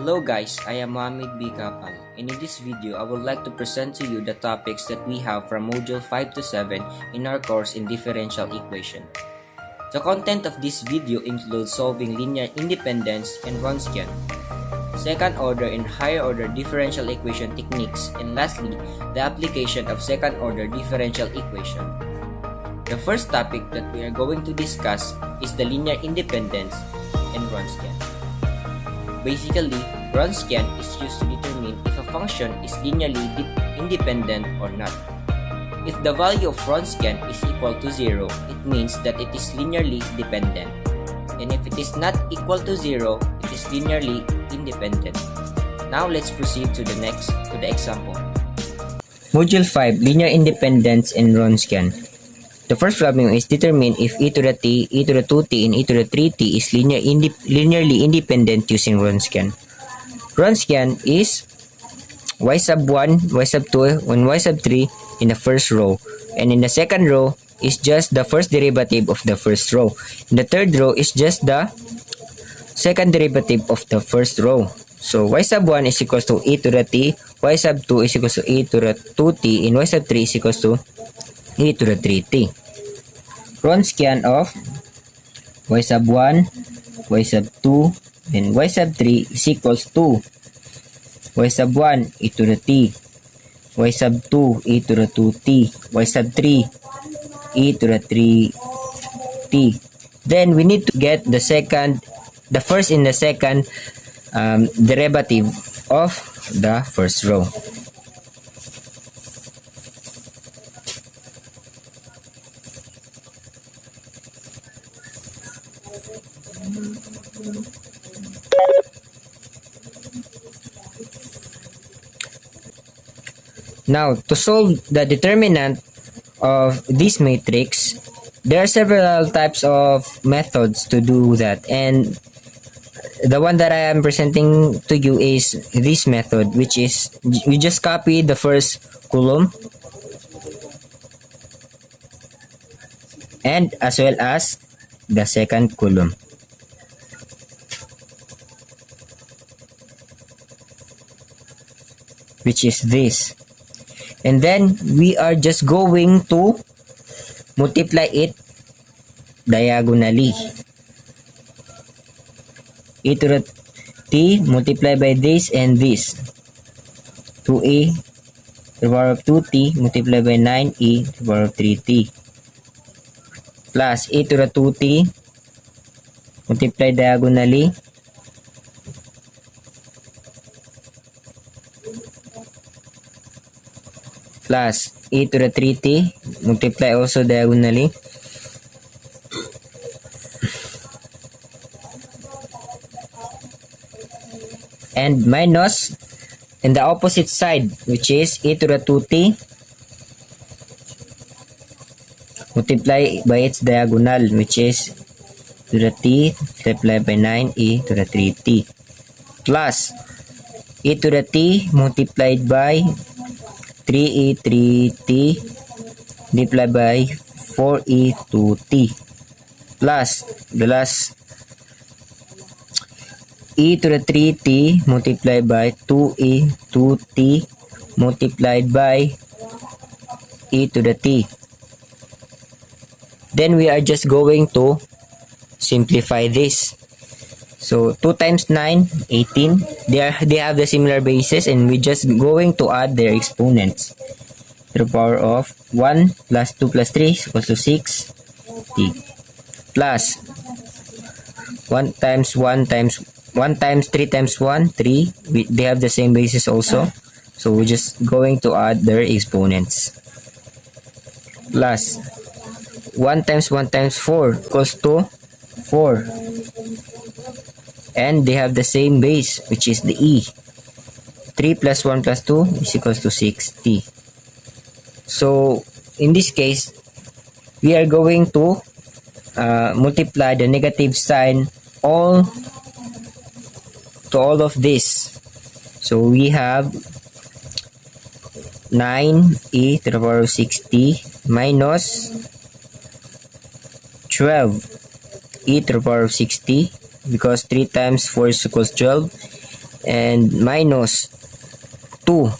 Hello guys, I am Mohammed B. Kapal, and in this video I would like to present to you the topics that we have from Module 5 to 7 in our course in differential equation. The content of this video includes solving linear independence and Wronskian, second order and higher order differential equation techniques, and lastly, the application of second order differential equation. The first topic that we are going to discuss is the linear independence and Wronskian. Basically, Wronskian is used to determine if a function is linearly independent or not. If the value of Wronskian is equal to 0, it means that it is linearly dependent. And if it is not equal to 0, it is linearly independent. Now let's proceed to the example. Module 5, Linear Independence and Wronskian. The first problem is determine if e to the t, e to the 2t, and e to the 3t is linearly independent using Wronskian. Wronskian is y sub 1, y sub 2, and y sub 3 in the first row. And in the second row is just the first derivative of the first row. In the third row is just the second derivative of the first row. So y sub 1 is equals to e to the t, y sub 2 is equals to e to the 2t, and y sub 3 is equals to e to the 3t. Wronskian of y sub 1, y sub 2, and y sub 3 is equals to y sub 1 e to the t, y sub 2 e to the 2t, y sub 3 e to the 3t. Then we need to get the first and the second derivative of the first row. Now, to solve the determinant of this matrix, there are several types of methods to do that, and the one that I am presenting to you is this method, which is we just copy the first column and as well as the second column. Which is this. And then we are just going to multiply it diagonally. E to the t multiplied by this and this. 2a to the power of 2t multiplied by 9e to the power of 3t. Plus e to the 2t multiplied diagonally plus e to the 3t multiply also diagonally and minus in the opposite side, which is e to the 2t multiply by its diagonal, which is to the t multiplied by 9e to the 3t plus e to the t multiplied by 3e 3t multiplied by 4e 2t plus the last e to the 3t multiplied by 2e 2t multiplied by e to the t. Then we are just going to simplify this. So 2 times 9, 18. They have the similar bases, and we're just going to add their exponents. To the power of 1 plus 2 plus 3 is equals to 6t. Plus 1 times 1 times 1 times 3 times 1, 3. They have the same basis also. So we're just going to add their exponents. Plus 1 times 1 times 4 equals to 4. And they have the same base, which is the e. 3 plus 1 plus 2 is equals to 6t. So in this case, we are going to multiply the negative sign to all of this. So we have 9e to the power of 6t minus 12e to the power of 6t, because 3 times 4 is equals 12, and minus 2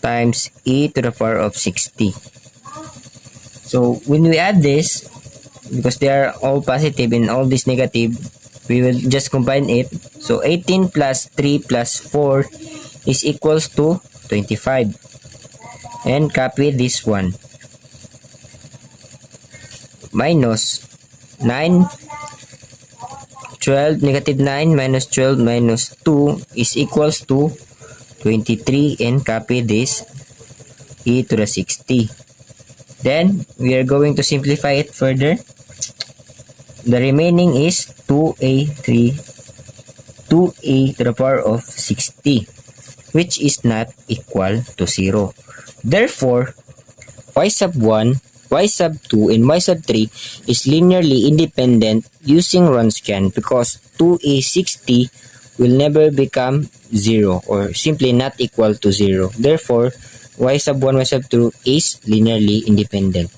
times e to the power of 60. So when we add this, because they are all positive and all this negative, we will just combine it. So 18 plus 3 plus 4 is equals to 25. And copy this one. Minus 9, 12, negative 9 minus 12 minus 2 is equals to 23, and copy this e to the 60. Then we are going to simplify it further. The remaining is 2a to the power of 60, which is not equal to 0. Therefore, y sub 1, y sub 2, and y sub 3 is linearly independent using Wronskian, because 2a60 will never become 0 or simply not equal to 0. Therefore, y sub 1, y sub 2 is linearly independent.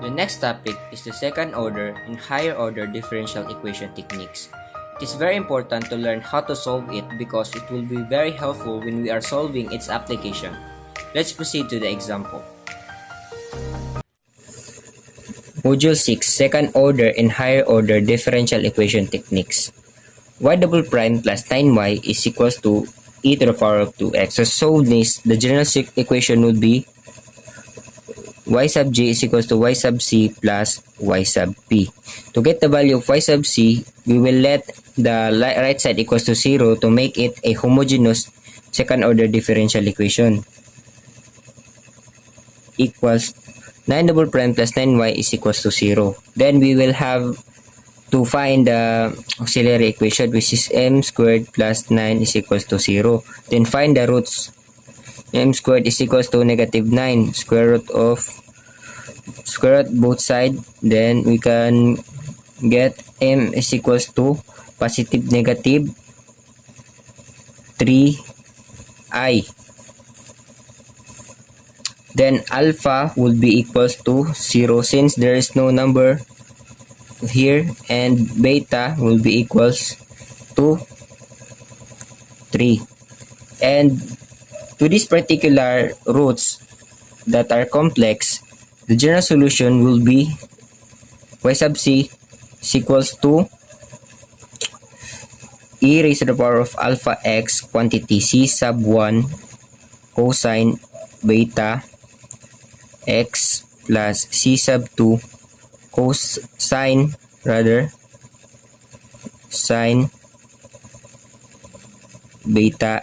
The next topic is the second order and higher order differential equation techniques. It is very important to learn how to solve it because it will be very helpful when we are solving its application. Let's proceed to the example. Module 6, second order and higher order differential equation techniques. Y double prime plus 9y is equals to e to the power of 2x. So solve this, the general equation would be y sub j is equals to y sub c plus y sub p. To get the value of y sub c, we will let the right side equals to 0 to make it a homogeneous second order differential equation. Equals 9 double prime plus 9y is equals to 0. Then we will have to find the auxiliary equation, which is m squared plus 9 is equals to 0. Then find the roots. M squared is equals to negative 9, square root both side. Then we can get m is equals to positive negative 3i. Then alpha would be equals to 0 since there is no number here, and beta will be equals to 3. And to these particular roots that are complex, the general solution will be y sub c is equals to e raised to the power of alpha x quantity c sub 1 cosine beta x plus c sub 2 cosine sine beta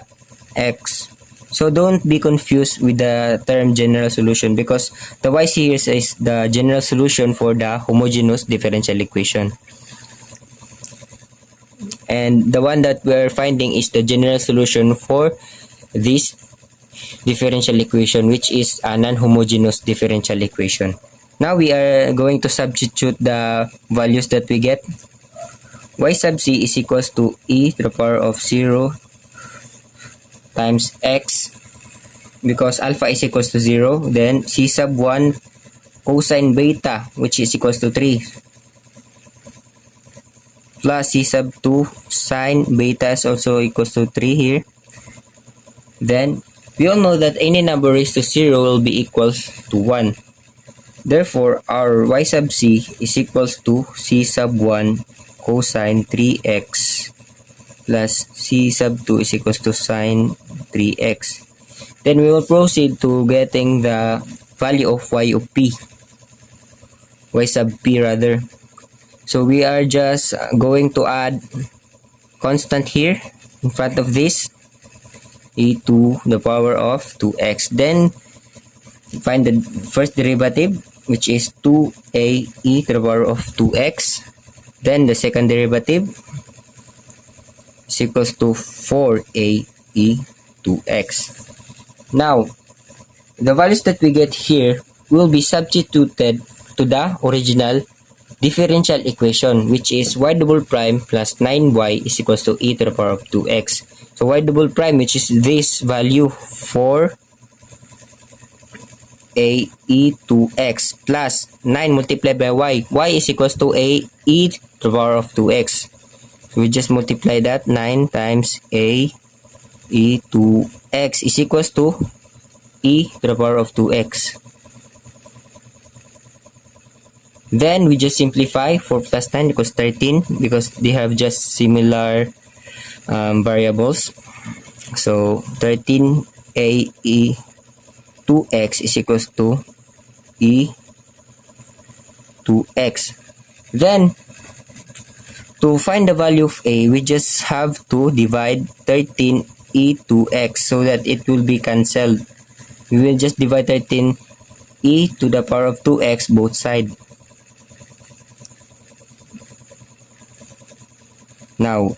x. So don't be confused with the term general solution, because the y here is the general solution for the homogeneous differential equation. And the one that we're finding is the general solution for this differential equation, which is a non-homogeneous differential equation. Now we are going to substitute the values that we get. Y sub c is equals to e to the power of 0 times x, because alpha is equals to 0. Then c sub 1 cosine beta, which is equals to 3, plus c sub 2 sine beta is also equals to 3 here. Then we all know that any number raised to 0 will be equals to 1. Therefore, our y sub c is equals to c sub 1 cosine 3x plus c sub 2 is equals to sine 3x. Then we will proceed to getting the value of y of p. Y sub p rather. So we are just going to add constant here in front of this, e to the power of 2x. Then find the first derivative, which is 2a e to the power of 2x. Then the second derivative is equals to 4a e 2x. Now, the values that we get here will be substituted to the original differential equation, which is y double prime plus 9y is equals to e to the power of 2x. So y double prime, which is this value, 4 a e 2x plus 9 multiplied by y is equals to a e to the power of 2x. So So we just multiply that. 9 times a e 2x is equals to e to the power of 2x. Then we just simplify. 4 plus 9 equals 13 because they have just similar variables. So 13a e 2x is equals to e 2x. Then to find the value of a, we just have to divide 13 e 2x so that it will be cancelled. We will just divide 13 e to the power of 2x both sides. Now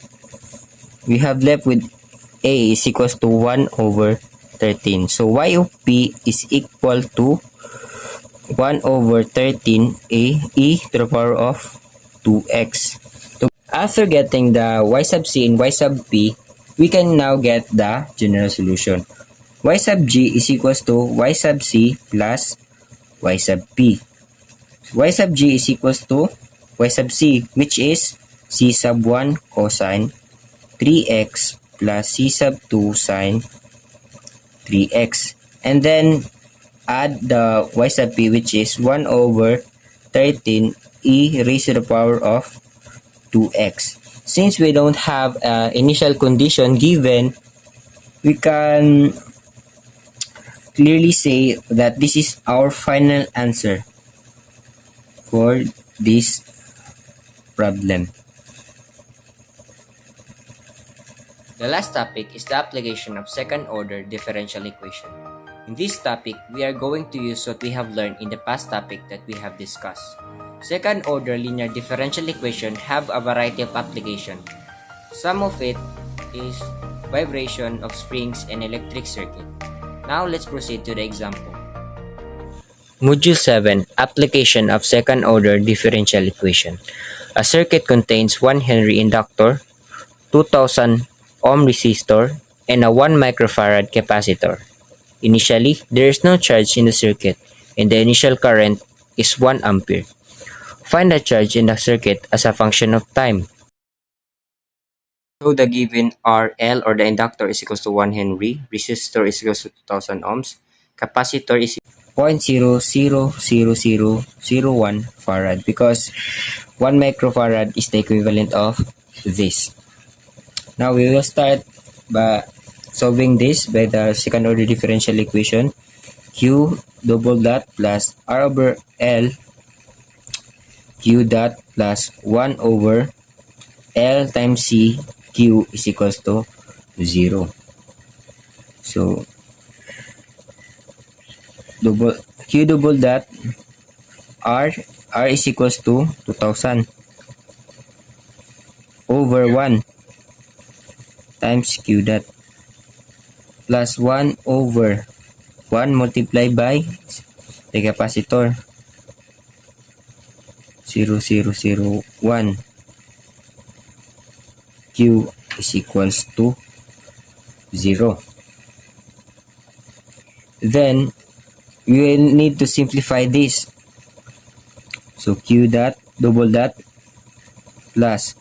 we have left with a is equals to 1 over 13. So y of p is equal to 1 over 13 a e to the power of 2x. After getting the y sub c and y sub p, we can now get the general solution. Y sub g is equals to y sub c plus y sub p. Y sub g is equals to y sub c, which is c sub 1 cosine 3x plus c sub 2 sine 3x. And then add the y sub p, which is 1 over 13 e raised to the power of 2x. Since we don't have initial condition given, we can clearly say that this is our final answer for this problem. The last topic is the application of second order differential equation. In this topic, we are going to use what we have learned in the past topic that we have discussed. Second order linear differential equation have a variety of application. Some of it is vibration of springs and electric circuit. Now let's proceed to the example. Module 7, Application of Second Order Differential Equation. A circuit contains 1 Henry inductor, 2000 ohm resistor, and a 1 microfarad capacitor. Initially, there is no charge in the circuit, and the initial current is 1 ampere. Find the charge in the circuit as a function of time. So the given RL or the inductor is equals to 1 Henry, resistor is equals to 2000 ohms, capacitor is 0.000001 farad because 1 microfarad is the equivalent of this. Now we will start by solving this by the second order differential equation. Q double dot plus R over L Q dot plus 1 over L times C Q is equals to 0. So Q double dot R is equals to 2000 over 1 times Q dot plus 1 over 1 multiplied by the capacitor 0001 Q is equals to 0. Then we will need to simplify this. So Q dot double dot plus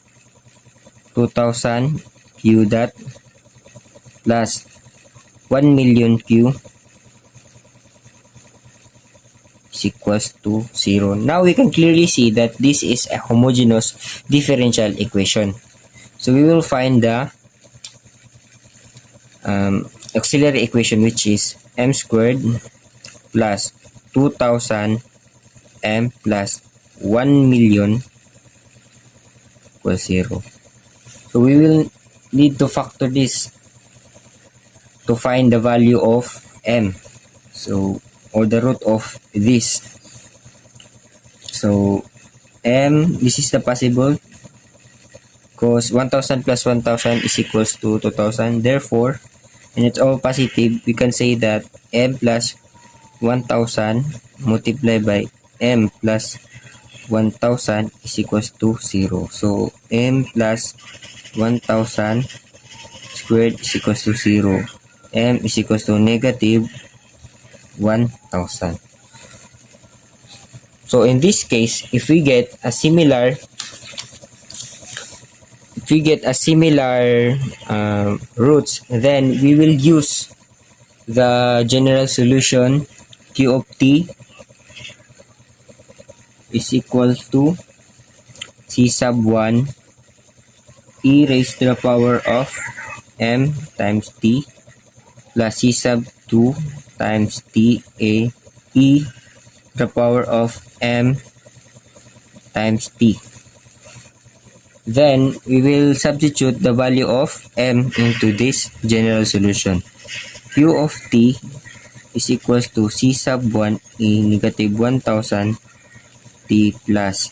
2000 Q dot plus 1 million Q is equals to 0. Now we can clearly see that this is a homogeneous differential equation. So we will find the auxiliary equation, which is m squared plus 2000 m plus 1 million equals 0. So we will need to factor this to find the value of m, so or the root of this. So m, this is the possible because 1000 plus 1000 is equals to 2000. Therefore, and it's all positive, we can say that m plus 1000 multiplied by m plus 1000 is equals to 0. So m plus 1000 squared is equals to 0. M is equals to negative 1000. So in this case, if we get a similar if we get a similar roots, then we will use the general solution. Q of t is equal to c sub 1 e raised to the power of m times t plus c sub 2 times t a e to the power of m times t. Then we will substitute the value of m into this general solution. Q of t is equals to c sub 1 e negative 1000 t plus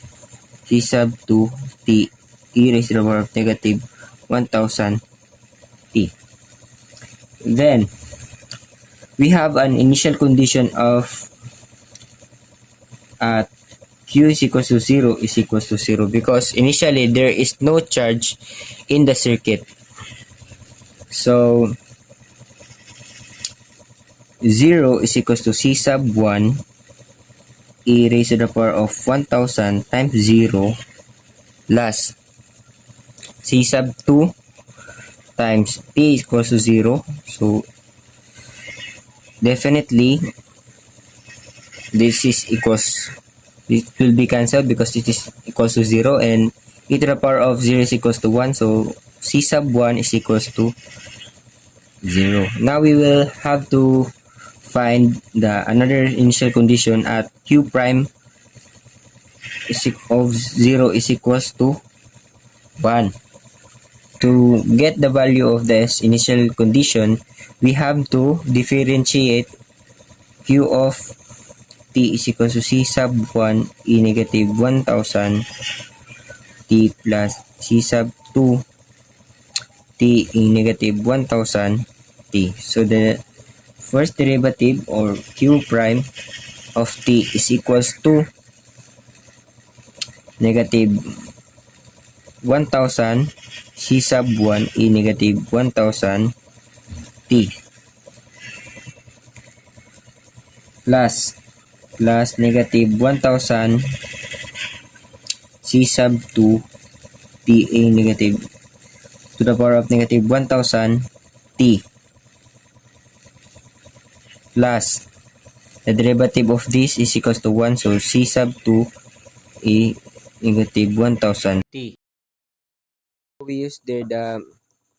c sub 2 t e raised to the power of negative 1000 t. Then we have an initial condition of q is equals to 0 is equals to 0 because initially there is no charge in the circuit. So 0 is equals to c sub 1 e raised to the power of 1000 times 0 plus c sub 2 times t is equals to 0. So definitely this will be cancelled because it is equals to 0, and e to the power of 0 is equals to 1, so c sub 1 is equals to 0. Now we will have to find another initial condition at q prime of 0 is equals to 1. To get the value of this initial condition, we have to differentiate q of t is equals to c sub 1 e negative 1000 t plus c sub 2 t e negative 1000 t. So the first derivative or q prime of t is equals to negative 1000 c sub 1 e negative 1000 t plus negative 1000 c sub 2 t a negative to the power of negative 1000 t plus the derivative of this is equals to 1, so c sub 2 a negative 1000 t. We use there the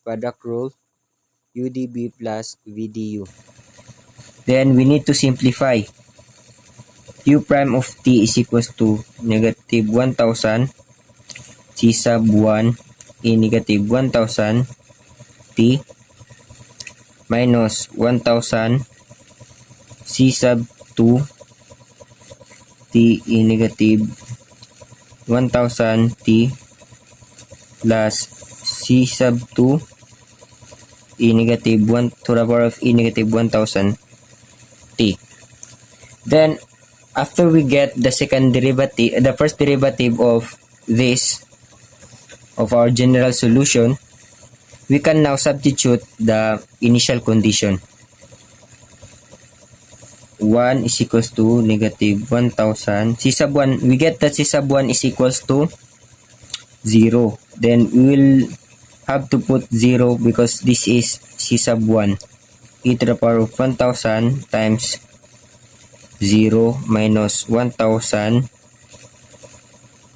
product rule UDB plus VDU. Then we need to simplify. Q prime of t is equals to negative 1000 c sub 1 e negative 1000 t minus 1000 c sub 2 t e negative 1000 t plus c sub 2 e negative 1 to the power of e negative 1000 t. Then after we get the second derivative, the first derivative of this, of our general solution, we can now substitute the initial condition. 1 is equals to negative 1000 c sub 1. We get that c sub 1 is equals to 0. Then we will have to put 0 because this is c sub 1 e to the power of 1000 times 0 minus 1000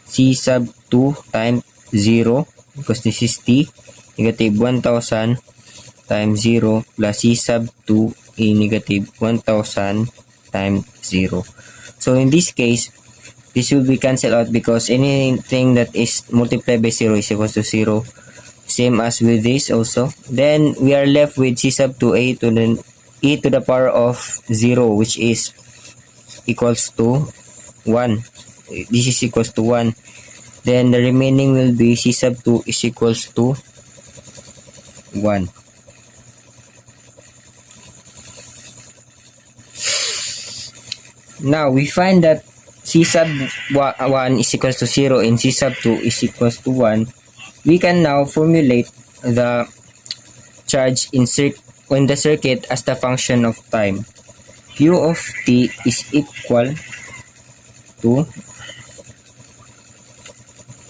c sub 2 times 0 because this is t negative 1000 times 0 plus c sub 2 e negative 1000 times 0. So in this case, this will be cancelled out because anything that is multiplied by 0 is equals to 0. Same as with this also. Then we are left with c sub 2a to the e to the power of 0, which is equals to 1. This is equals to 1. Then the remaining will be c sub 2 is equals to 1. Now we find that c sub 1 is equals to 0 and c sub 2 is equals to 1. We can now formulate the charge in the circuit as the function of time. Q of t is equal to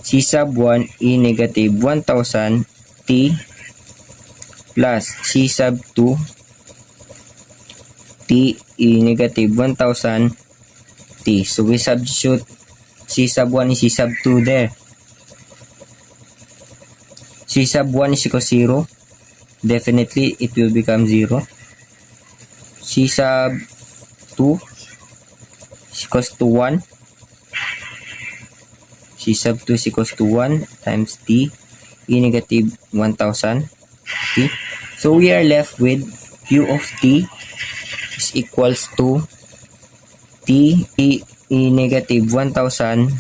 c C sub 1 e negative 1000 t plus C sub 2 t e negative 1000 t. So we substitute C sub 1 and C sub 2 there. C sub 1 is equal to 0. Definitely it will become 0. C sub 2 is equals to 1. C sub 2 is equals to 1 times t e negative 1000 t. So we are left with q of t is equals to t e negative 1000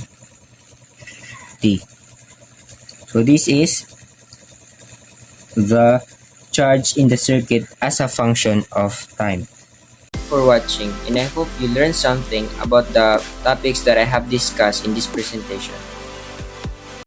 t. So this is the charge in the circuit as a function of time. For watching, and I hope you learned something about the topics that I have discussed in this presentation.